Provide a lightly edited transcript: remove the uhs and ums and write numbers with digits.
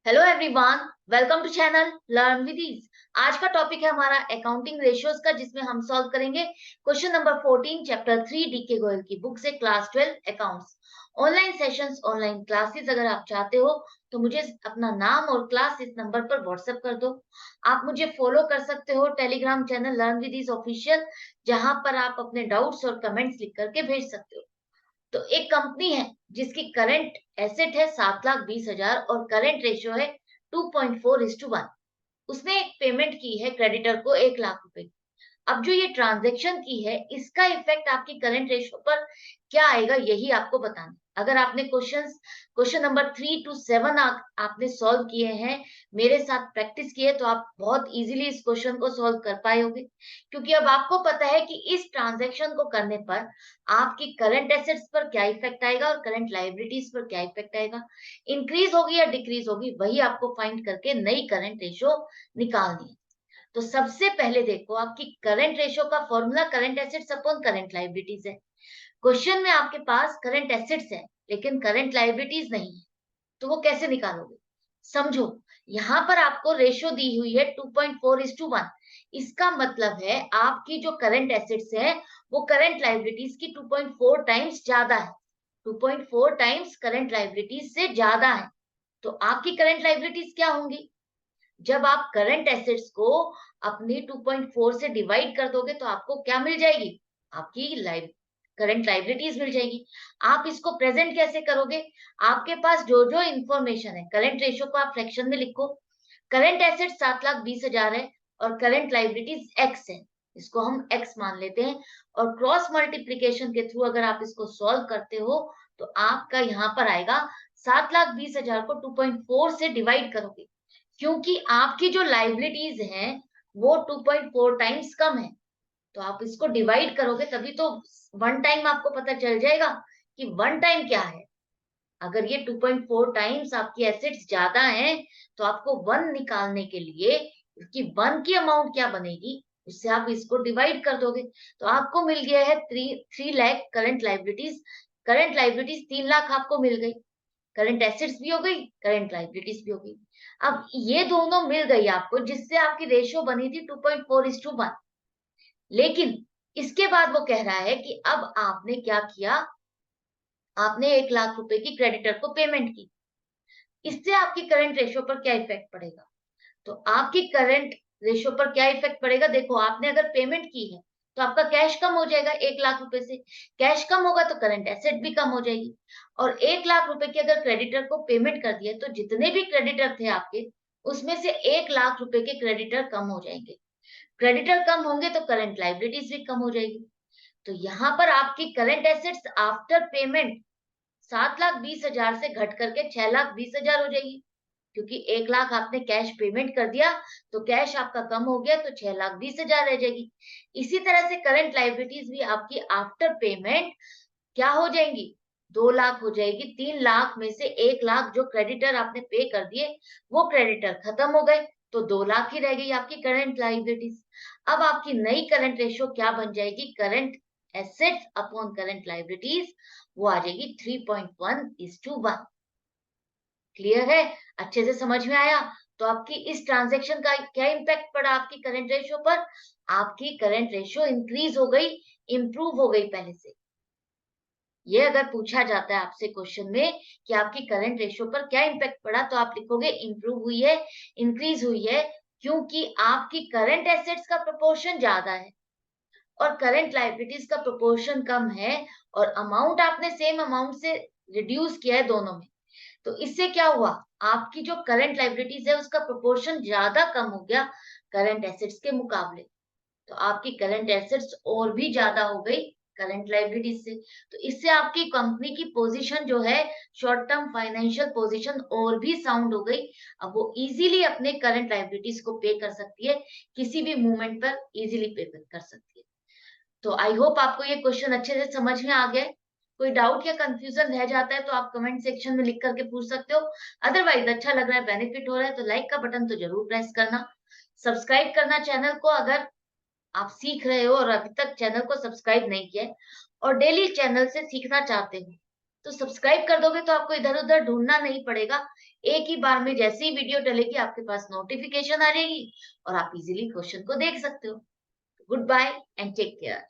Hello everyone, welcome to channel learn with ease. आज का topic है हमारा अकाउंटिंग रेशियोज का, जिसमें हम सॉल्व करेंगे question number 14 chapter 3 DK Goyal की बुक से, class 12 accounts. Online sessions, online classes अगर आप चाहते हो तो मुझे अपना नाम और क्लास इस नंबर पर व्हाट्सएप कर दो। आप मुझे फॉलो कर सकते हो Telegram channel learn with ease official, जहां पर आप अपने डाउट्स और कमेंट्स लिख करके भेज सकते हो। तो एक कंपनी है जिसकी करंट एसेट है 7,20,000 और करंट रेशियो है 2.4:1। उसने एक पेमेंट की है क्रेडिटर को 1 लाख रुपए। अब जो ये ट्रांजैक्शन की है, इसका इफेक्ट आपकी करंट रेशियो पर क्या आएगा, यही आपको बताना। अगर आपने क्वेश्चन नंबर 3 to 7 आपने सॉल्व किए हैं, मेरे साथ प्रैक्टिस किए, तो आप बहुत इजीली इस क्वेश्चन को सॉल्व कर पाओगे, क्योंकि अब आपको पता है कि इस ट्रांजैक्शन को करने पर आपकी करंट एसेट्स पर क्या इफेक्ट आएगा और करंट लायबिलिटीज पर क्या इफेक्ट आएगा, इंक्रीज होगी या डिक्रीज होगी, वही आपको फाइंड करके नई करंट रेशियो निकालनी है। तो सबसे पहले देखो, आपकी करंट रेशियो का formula current assets upon current liabilities है। क्वेश्चन में आपके पास करंट एसेट्स है लेकिन करंट लायबिलिटीज नहीं है, तो वो कैसे निकालोगे? समझो, यहाँ पर आपको रेशियो दी हुई है 2.4:1। इसका मतलब है आपकी जो करंट एसेट्स है वो करंट लायबिलिटीज की 2.4 टाइम्स ज्यादा है। 2.4 टाइम्स करंट लायबिलिटीज से ज्यादा है। तो आपकी करंट लायबिलिटीज क्या होंगी? जब आप करंट एसेट्स को अपनी 2.4 से डिवाइड कर दोगे तो आपको क्या मिल जाएगी? आपकी करंट लायबिलिटीज मिल जाएगी। आप इसको प्रेजेंट कैसे करोगे? आपके पास जो जो इंफॉर्मेशन है, करंट रेशियो को आप फ्रैक्शन में लिखो। करंट एसेट 7,20,000 है और करंट लायबिलिटीज एक्स है, इसको हम एक्स मान लेते हैं। और क्रॉस मल्टीप्लीकेशन के थ्रू अगर आप इसको सॉल्व करते हो तो आपका यहाँ पर आएगा 7,20,000 को 2.4 से डिवाइड करोगे, क्योंकि आपकी जो लाइबिलिटीज हैं वो 2.4 टाइम्स कम है। तो आप इसको डिवाइड करोगे तभी तो वन टाइम आपको पता चल जाएगा कि वन टाइम क्या है। अगर ये 2.4 टाइम्स आपकी एसेट्स ज्यादा है तो आपको वन निकालने के लिए इसकी वन की अमाउंट क्या बनेगी, उससे आप इसको डिवाइड कर दोगे। तो आपको मिल गया है 3 lakh current liabilities. Current liabilities 3 lakh आपको मिल गई, करंट एसेट्स भी हो गई, करंट लाइबिलिटीज भी हो गई। अब ये दोनों मिल गई आपको, जिससे आपकी रेशियो बनी थी 2.4:1। लेकिन इसके बाद वो कह रहा है कि अब आपने क्या किया, आपने 1 लाख रुपए की क्रेडिटर को पेमेंट की। इससे आपकी करंट रेशियो पर क्या इफेक्ट पड़ेगा? तो आपकी करंट रेशियो पर क्या इफेक्ट पड़ेगा? देखो, आपने अगर पेमेंट की है तो आपका कैश कम हो जाएगा 1 लाख रुपए से। कैश कम होगा तो करंट एसेट भी कम हो जाएगी। और 1 लाख रुपए की अगर क्रेडिटर को पेमेंट कर दिया तो जितने भी क्रेडिटर थे आपके, उसमें से 1 लाख रुपए के क्रेडिटर कम हो जाएंगे। क्रेडिटर कम होंगे तो करंट लाइबिलिटीज भी कम हो जाएगी। तो यहाँ पर आपकी करंट एसेट्स आफ्टर पेमेंट 7,20,000 से घट करके 6,20,000 हो जाएगी, क्योंकि 1 लाख आपने कैश पेमेंट कर दिया तो कैश आपका कम हो गया, तो 6,20,000 रह जाएगी। इसी तरह से करंट लाइबिलिटीज भी आपकी आफ्टर पेमेंट क्या हो जाएंगी? 2 लाख हो जाएगी। 3 लाख में से 1 लाख जो क्रेडिटर आपने पे कर दिए, वो क्रेडिटर खत्म हो गए, तो 2 लाख ही रह गई आपकी करंट लाइबिलिटीज। अब आपकी नई करंट रेशियो क्या बन जाएगी? Current assets upon current liabilities, वो आ जाएगी 3.1:1। क्लियर है? अच्छे से समझ में आया? तो आपकी इस ट्रांजेक्शन का क्या इम्पैक्ट पड़ा आपकी करंट रेशियो पर? आपकी करंट रेशियो इंक्रीज हो गई, इंप्रूव हो गई पहले से। ये अगर पूछा जाता है आपसे क्वेश्चन में कि आपकी करंट रेशियो पर क्या इम्पैक्ट पड़ा, तो आप लिखोगे इंप्रूव हुई है, इंक्रीज हुई है, क्योंकि आपकी करंट एसेट्स का प्रोपोर्शन ज्यादा है और करंट लायबिलिटीज का प्रोपोर्शन कम है, और अमाउंट आपने सेम अमाउंट से रिड्यूस किया है दोनों में। तो इससे क्या हुआ? आपकी जो करंट लायबिलिटीज है उसका प्रोपोर्शन ज्यादा कम हो गया करंट एसेट्स के मुकाबले। तो आपकी करंट एसेट्स और भी ज्यादा हो गई करंट लायबिलिटीज से। तो इससे आपकी कंपनी की पोजीशन जो है, शॉर्ट टर्म फाइनेंशियल पोजीशन और भी साउंड हो गई। अब वो इजीली अपने करंट लायबिलिटीज को पे कर सकती है, किसी भी मूवमेंट पर इजीली पे कर सकती है। तो आई होप आपको ये क्वेश्चन अच्छे से समझ में आ गया है। कोई डाउट या कंफ्यूजन रह जाता है तो आप कमेंट सेक्शन में लिख करके पूछ सकते हो। अदरवाइज अच्छा लग रहा है, बेनिफिट हो रहा है, तो लाइक का बटन तो जरूर प्रेस करना। सब्सक्राइब करना चैनल को, अगर आप सीख रहे हो और अभी तक चैनल को सब्सक्राइब नहीं किया है और डेली चैनल से सीखना चाहते हो, तो सब्सक्राइब कर दोगे तो आपको इधर-उधर ढूँढना नहीं पड़ेगा। एक ही बार में जैसे ही वीडियो डलेगी आपके पास नोटिफ़िकेशन आ जाएगी और आप इज़िली क्वेश्चन को देख सकते हो। Goodbye and take care.